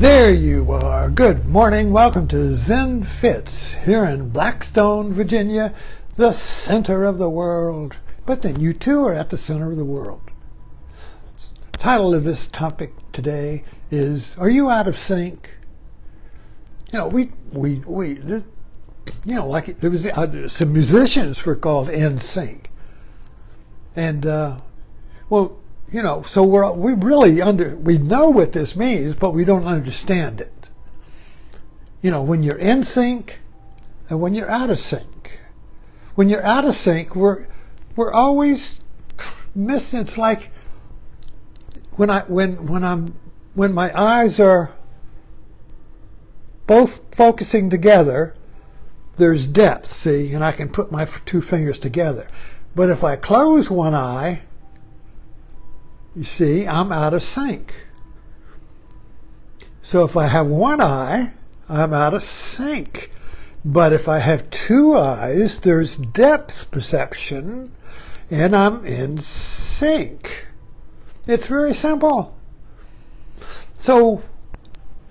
There you are. Good morning. Welcome to Zen Fits here in Blackstone, Virginia, the center of the world. But then you too are at the center of the world. The title of this topic today is, are you out of sync? You know, like there was some musicians were called in sync. And, so we know what this means, but we don't understand it. You know, when you're in sync and when you're out of sync. When you're out of sync, we're always missing. It's like when my eyes are both focusing together, there's depth, see, and I can put my two fingers together. But if I close one eye, you see, I'm out of sync. So if I have one eye, I'm out of sync. But if I have two eyes, there's depth perception, and I'm in sync. It's very simple. So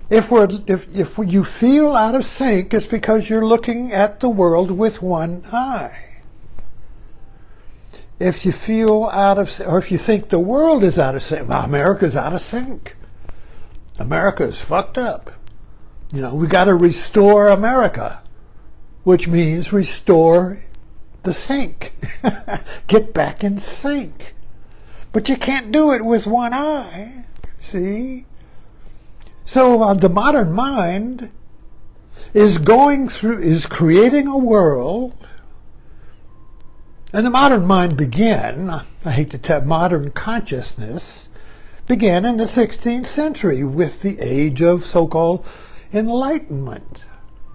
if you feel out of sync, it's because you're looking at the world with one eye. If you feel or if you think the world is out of sync, well, America's out of sync. America's fucked up. You know, we got to restore America, which means restore the sync. Get back in sync. But you can't do it with one eye, see? So the modern mind is creating a world. And the modern mind modern consciousness began in the 16th century with the age of so-called enlightenment,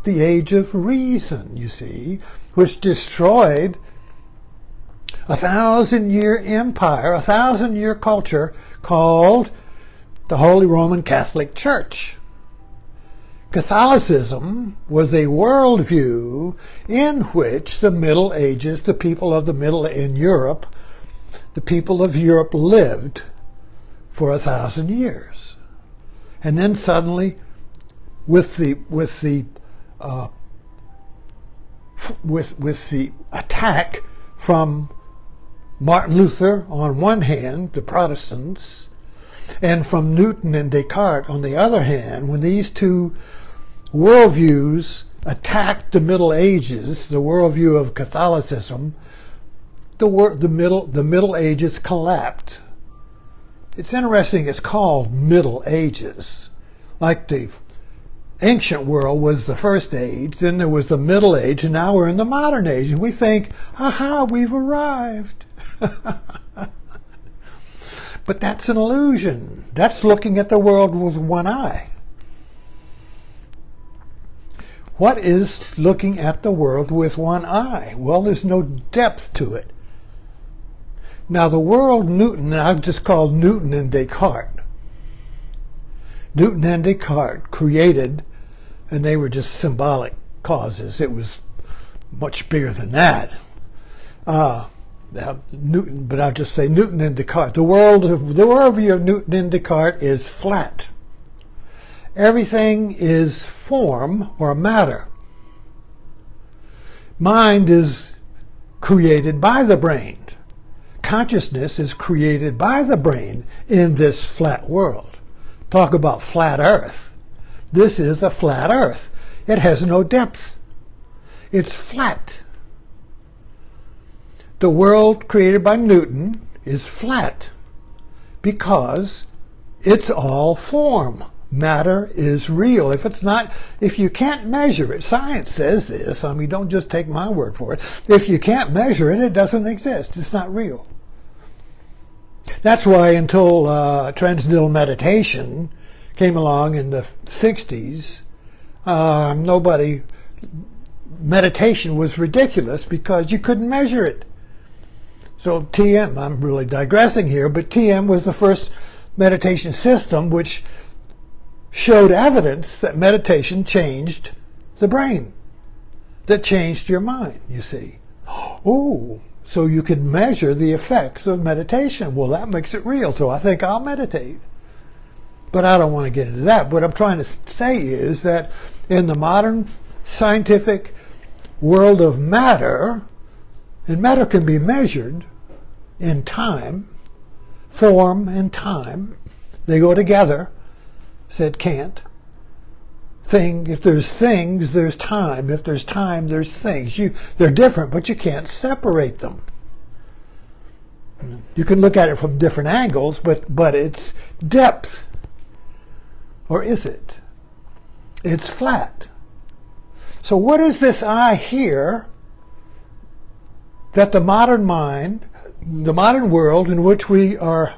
the age of reason, you see, which destroyed a 1,000-year empire, a 1,000-year culture called the Holy Roman Catholic Church. Catholicism was a worldview in which the Middle Ages, the people of Europe lived for 1,000 years. And then suddenly, with the attack from Martin Luther on one hand, the Protestants, and from Newton and Descartes on the other hand, when these two worldviews attacked the Middle Ages, the worldview of Catholicism, the Middle Ages collapsed. It's interesting, it's called Middle Ages. Like the ancient world was the first age, then there was the Middle Age, and now we're in the modern age. And we think, aha, we've arrived. But that's an illusion. That's looking at the world with one eye. What is looking at the world with one eye? Well, there's no depth to it. Now, the world Newton, I've just called Newton and Descartes. Newton and Descartes created, and they were just symbolic causes. It was much bigger than that. Newton, but I'll just say Newton and Descartes. The worldview of Newton and Descartes is flat. Everything is form or matter. Mind is created by the brain. Consciousness is created by the brain in this flat world. Talk about flat earth. This is a flat earth. It has no depth. It's flat. The world created by Newton is flat because it's all form. Matter is real. If you can't measure it, science says this, don't just take my word for it. If you can't measure it, it doesn't exist. It's not real. That's why until transcendental meditation came along in the 60s, meditation was ridiculous because you couldn't measure it. So TM, I'm really digressing here, but TM was the first meditation system which showed evidence that meditation changed the brain, that changed your mind, you see. Oh, so you could measure the effects of meditation. Well, that makes it real, so I think I'll meditate. But I don't want to get into that. What I'm trying to say is that in the modern scientific world of matter, and matter can be measured in time, form and time, they go together, said Kant. If there's things, there's time. If there's time, there's things. They're different, but you can't separate them. You can look at it from different angles, but it's depth. Or is it? It's flat. So what is this I here that the modern mind, the modern world in which we are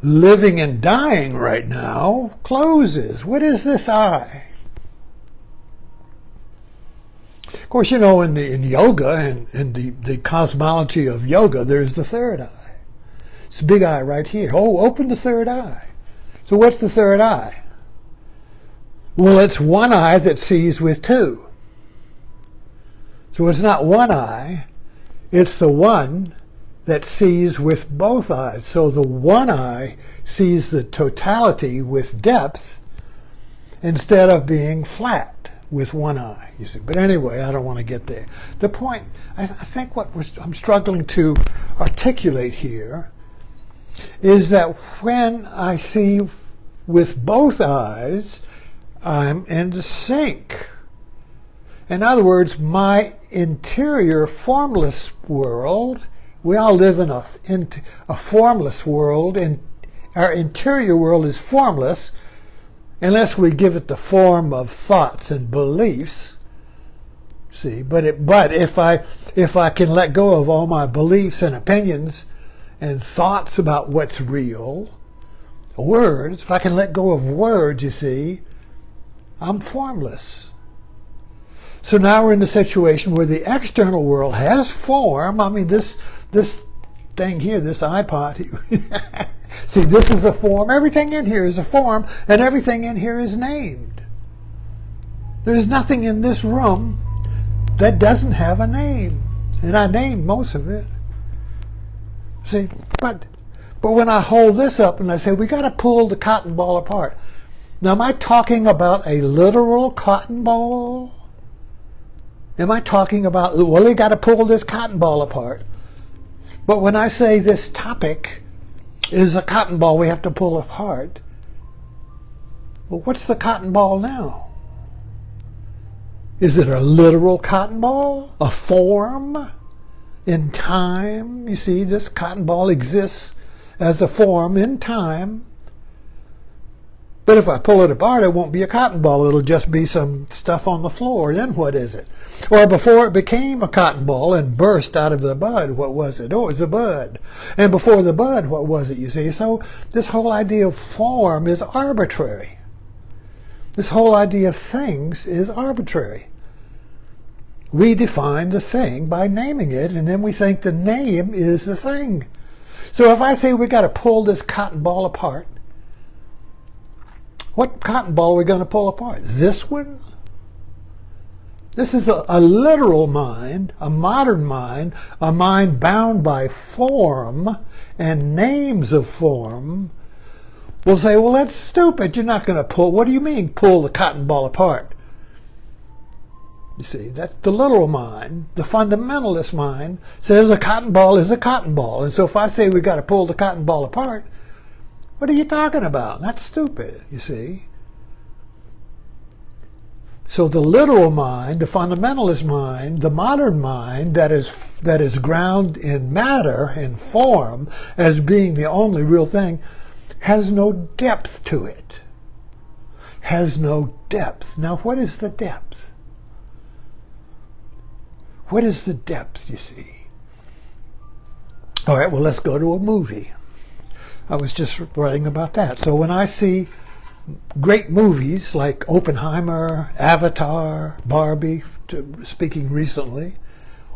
living and dying right now, closes? What is this I? Of course, in yoga and in the cosmology of yoga, there's the third eye. It's the big eye right here. Oh, open the third eye. So what's the third eye? Well, it's one eye that sees with two. So it's not one eye, it's the one that sees with both eyes. So the one eye sees the totality with depth instead of being flat with one eye, you see. But anyway, I don't want to get there. The point, I think what I'm struggling to articulate here is that when I see with both eyes, I'm in sync. In other words, my interior formless world, we all live in a formless world, and our interior world is formless unless we give it the form of thoughts and beliefs. See, but if I can let go of all my beliefs and opinions and thoughts about what's real, words, if I can let go of words, you see, I'm formless. So now we're in the situation where the external world has form. I mean, this thing here, this iPod, see, this is a form. Everything in here is a form, and everything in here is named. There's nothing in this room that doesn't have a name, and I named most of it. See, but when I hold this up and I say, we got to pull the cotton ball apart. Now, am I talking about a literal cotton ball? Am I talking about, well, you got to pull this cotton ball apart? But when I say this topic is a cotton ball we have to pull apart, well, what's the cotton ball now? Is it a literal cotton ball? A form in time? You see, this cotton ball exists as a form in time. But if I pull it apart, it won't be a cotton ball. It'll just be some stuff on the floor. Then what is it? Or before it became a cotton ball and burst out of the bud, what was it? Oh, it was a bud. And before the bud, what was it, you see? So this whole idea of form is arbitrary. This whole idea of things is arbitrary. We define the thing by naming it, and then we think the name is the thing. So if I say we got to pull this cotton ball apart, what cotton ball are we going to pull apart? This one? This is a literal mind, a modern mind, a mind bound by form and names of form. We'll say, well, that's stupid. You're not going to pull. What do you mean, pull the cotton ball apart? You see, that's the literal mind. The fundamentalist mind says a cotton ball is a cotton ball. And so if I say we got to pull the cotton ball apart, what are you talking about? That's stupid, you see. So the literal mind, the fundamentalist mind, the modern mind that is grounded in matter and form as being the only real thing, has no depth to it. Has no depth. Now, what is the depth? What is the depth, you see? All right, well, let's go to a movie. I was just writing about that. So when I see great movies like Oppenheimer, Avatar, Barbie, speaking recently,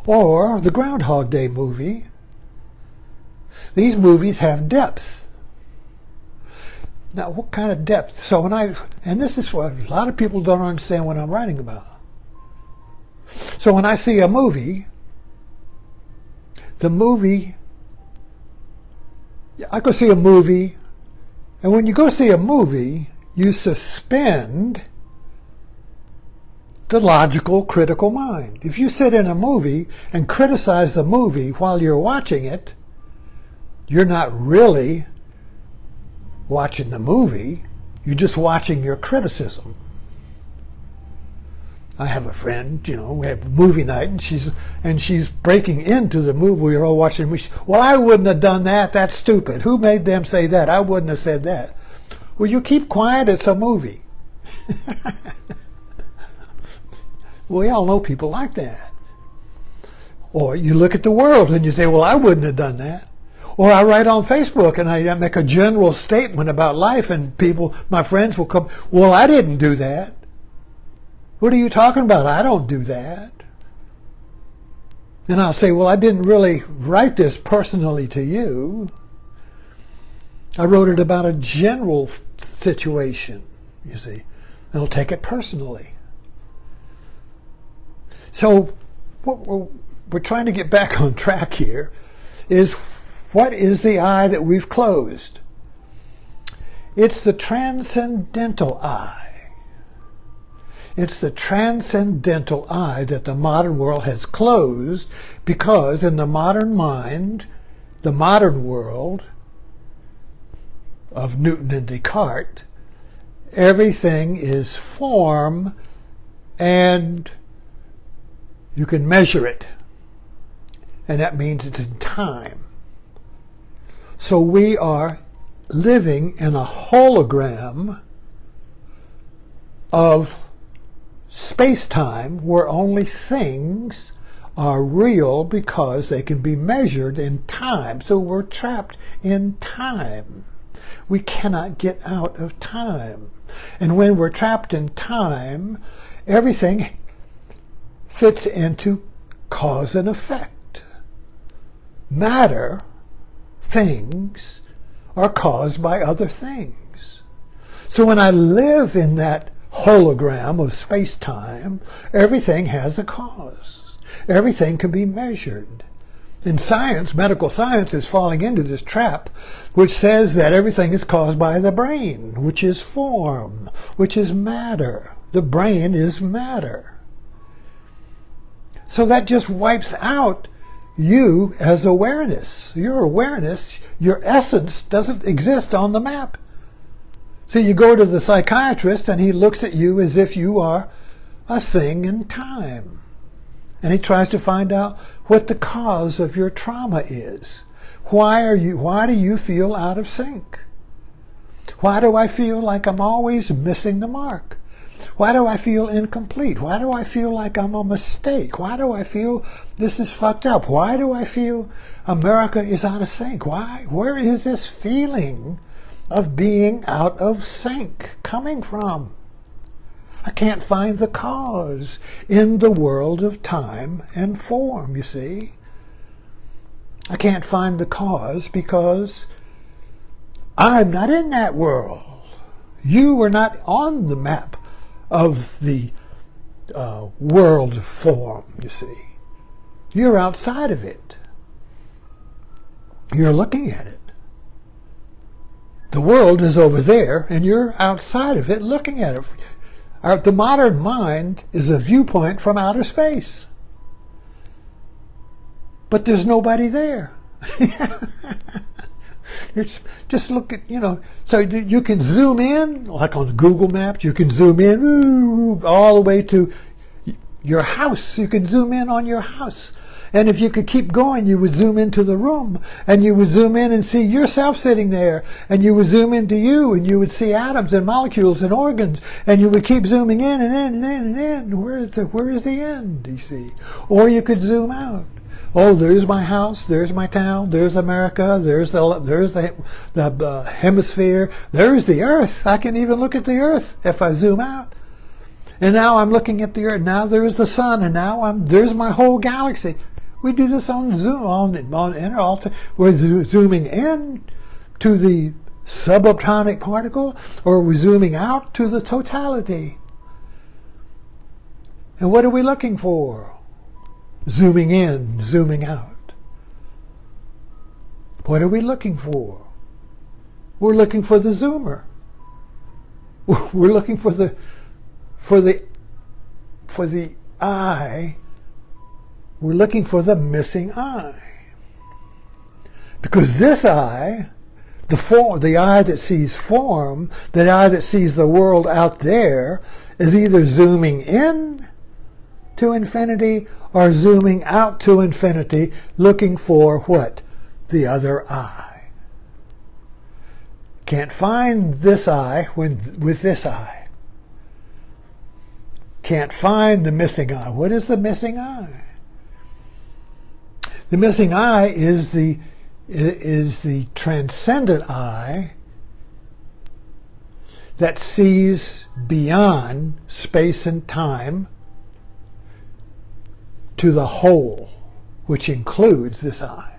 or the Groundhog Day movie, these movies have depth. Now, what kind of depth? So and this is what a lot of people don't understand what I'm writing about. So when I see a movie, I could see a movie And when you go see a movie, you suspend the logical, critical mind. If you sit in a movie and criticize the movie while you're watching it, you're not really watching the movie, you're just watching your criticism. I have a friend, we have movie night, and she's breaking into the movie. We're all watching. Well, I wouldn't have done that. That's stupid. Who made them say that? I wouldn't have said that. Well, you keep quiet. It's a movie. We all know people like that. Or you look at the world and you say, well, I wouldn't have done that. Or I write on Facebook and I make a general statement about life, and people, my friends will come, well, I didn't do that. What are you talking about? I don't do that. And I'll say, well, I didn't really write this personally to you. I wrote it about a general situation, you see. They'll take it personally. So what we're trying to get back on track here is, what is the eye that we've closed? It's the transcendental eye. It's the transcendental eye that the modern world has closed, because in the modern mind, the modern world of Newton and Descartes, everything is form and you can measure it. And that means it's in time. So we are living in a hologram of space-time where only things are real because they can be measured in time. So we're trapped in time. We cannot get out of time. And when we're trapped in time, everything fits into cause and effect. Matter, things, are caused by other things. So when I live in that hologram of space-time, everything has a cause. Everything can be measured. In science, medical science is falling into this trap, which says that everything is caused by the brain, which is form, which is matter. The brain is matter. So that just wipes out you as awareness. Your awareness, your essence, doesn't exist on the map. So you go to the psychiatrist and he looks at you as if you are a thing in time. And he tries to find out what the cause of your trauma is. Why do you feel out of sync? Why do I feel like I'm always missing the mark? Why do I feel incomplete? Why do I feel like I'm a mistake? Why do I feel this is fucked up? Why do I feel America is out of sync? Why? Where is this feeling of being out of sync coming from? I can't find the cause in the world of time and form, you see. I can't find the cause because I'm not in that world. You are not on the map of the world form, you see. You're outside of it. You're looking at it. The world is over there, and you're outside of it looking at it. The modern mind is a viewpoint from outer space. But there's nobody there. It's just look at, so you can zoom in, like on Google Maps, you can zoom in all the way to your house. You can zoom in on your house. And if you could keep going, you would zoom into the room, and you would zoom in and see yourself sitting there, and you would zoom into you, and you would see atoms and molecules and organs, and you would keep zooming in and in and in and in. Where is the end, you see? Or you could zoom out. Oh, there's my house, there's my town, there's America, there's the hemisphere, there's the earth. I can even look at the earth if I zoom out. And now I'm looking at the earth. Now there's the sun, and now there's my whole galaxy. We do this on Zoom, on we're zooming in to the subatomic particle, or we're zooming out to the totality. And what are we looking for? Zooming in, zooming out. What are we looking for? We're looking for the zoomer. We're looking for the eye. We're looking for the missing eye. Because this eye, the eye that sees form, the eye that sees the world out there, is either zooming in to infinity or zooming out to infinity, looking for what? The other eye. Can't find this eye with this eye. Can't find the missing eye. What is the missing eye? The missing eye is the transcendent eye that sees beyond space and time to the whole, which includes this eye.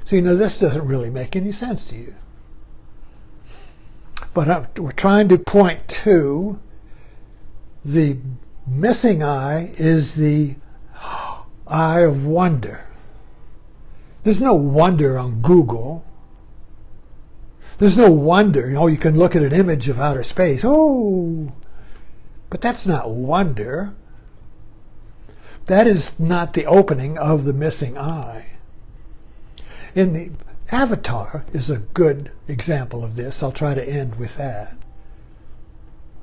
So this doesn't really make any sense to you. But we're trying to point to the missing eye is the eye of wonder. There's no wonder on Google. There's no wonder. You can look at an image of outer space. Oh, but that's not wonder. That is not the opening of the missing eye. In the Avatar is a good example of this. I'll try to end with that.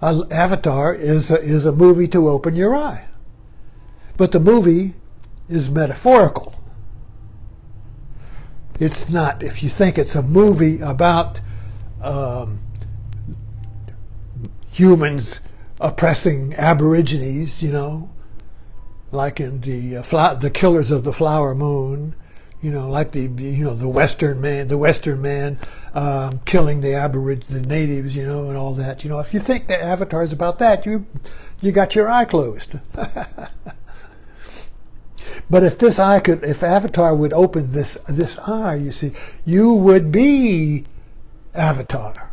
Avatar is a movie to open your eye. But the movie is metaphorical. It's not, if you think it's a movie about humans oppressing Aborigines, like in the Killers of the Flower Moon, like the Western man killing the natives, and all that. If you think that Avatar is about that, you got your eye closed. But if Avatar would open this eye, you see, you would be Avatar.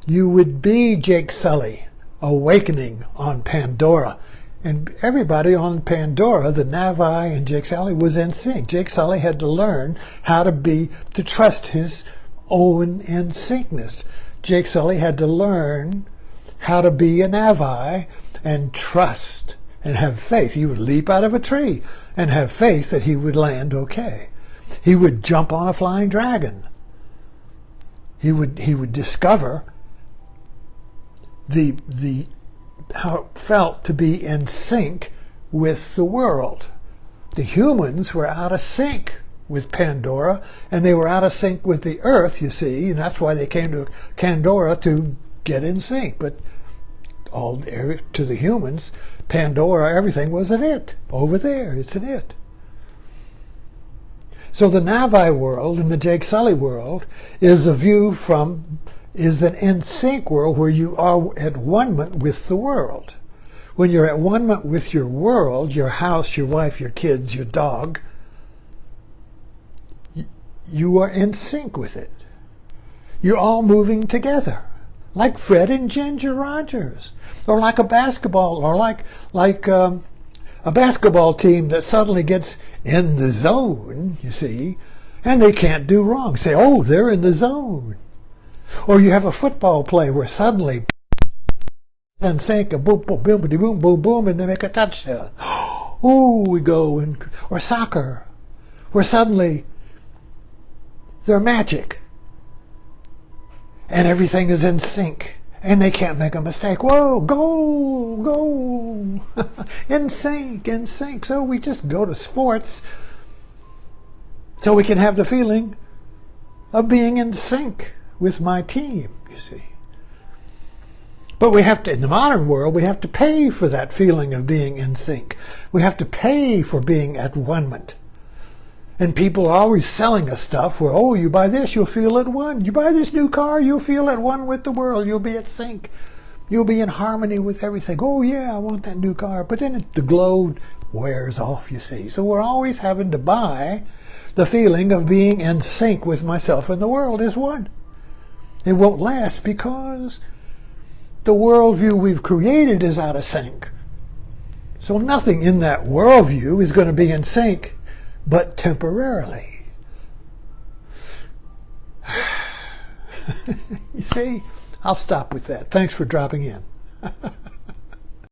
You would be Jake Sully awakening on Pandora. And everybody on Pandora, the Navi and Jake Sully, was in sync. Jake Sully had to learn how to trust his own in syncness. Jake Sully had to learn how to be a Navi and trust and have faith. He would leap out of a tree and have faith that he would land okay. He would jump on a flying dragon. He would discover how it felt to be in sync with the world. The humans were out of sync with Pandora, and they were out of sync with the earth, you see, and that's why they came to Pandora to get in sync. But to the humans, Pandora, everything was an it. Over there, it's an it. So the Navi world and the Jake Sully world is an in-sync world where you are at one-ment with the world. When you're at one-ment with your world, your house, your wife, your kids, your dog, you are in sync with it. You're all moving together, like Fred and Ginger Rogers, or like a basketball, or like a basketball team that suddenly gets in the zone, you see, and they can't do wrong. Say, oh, they're in the zone. Or you have a football play where suddenly and sync, a boom, boom, boom, boom, boom, boom, and they make a touchdown. Oh, we go or soccer, where suddenly they're magic, and everything is in sync, and they can't make a mistake. Whoa, go, in sync, in sync. So we just go to sports, so we can have the feeling of being in sync with my team, you see. But we have to, in the modern world, we have to pay for that feeling of being in sync. We have to pay for being at one-ment. And people are always selling us stuff where, oh, you buy this, you'll feel at one. You buy this new car, you'll feel at one with the world. You'll be at sync. You'll be in harmony with everything. Oh, yeah, I want that new car. But then the glow wears off, you see. So we're always having to buy the feeling of being in sync with myself and the world is one. It won't last because the worldview we've created is out of sync. So nothing in that worldview is going to be in sync, but temporarily. You see, I'll stop with that. Thanks for dropping in.